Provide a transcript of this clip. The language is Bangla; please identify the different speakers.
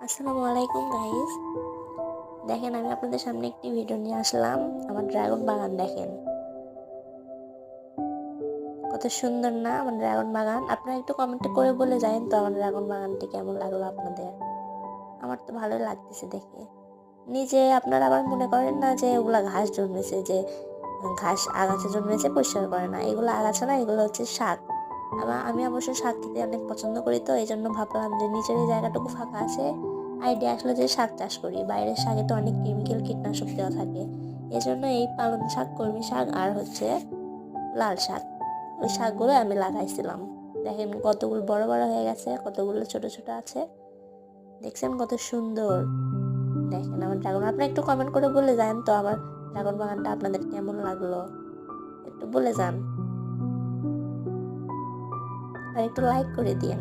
Speaker 1: আসসালামু আলাইকুম গাইস। দেখেন, আমি আপনাদের সামনে একটি ভিডিও নিয়ে আসলাম। আমার ড্রাগন বাগান দেখেন, কত সুন্দর না আমার ড্রাগন বাগান। আপনারা একটু কমেন্টে করে বলে যাবেন তো আমার ড্রাগন বাগানটি কেমন লাগলো আপনাদের। আমার তো ভালোই লাগতেছে দেখে। নিজে আপনারা আবার মনে করেন না যে ওগুলা ঘাস জন্মেছে, যে ঘাস আগাছা জন্মেছে পরিষ্কার করে না, এগুলো আগাছা না, এগুলো হচ্ছে শাক। আমি অবশ্য শাক খেতে অনেক পছন্দ করি, তো এই জন্য ভাবলাম যে নিচের এই জায়গাটুকু ফাঁকা আছে, আইডিয়া আসলে যে শাক চাষ করি। বাইরের শাকে তো অনেক কেমিক্যাল কীটনাশক দেওয়া থাকে, এজন্য এই পালং শাক, কলমি শাক আর হচ্ছে লাল শাক, ওই শাকগুলো আমি লাগাইছিলাম। দেখেন কতগুলো বড় বড় হয়ে গেছে, কতগুলো ছোট ছোট আছে, দেখছেন কত সুন্দর। দেখেন আমার ড্রাগন, আপনি একটু কমেন্ট করে বলে যান তো আমার ড্রাগন বাগানটা আপনাদের কেমন লাগলো, একটু বলে যান আর একটু লাইক করে দিন।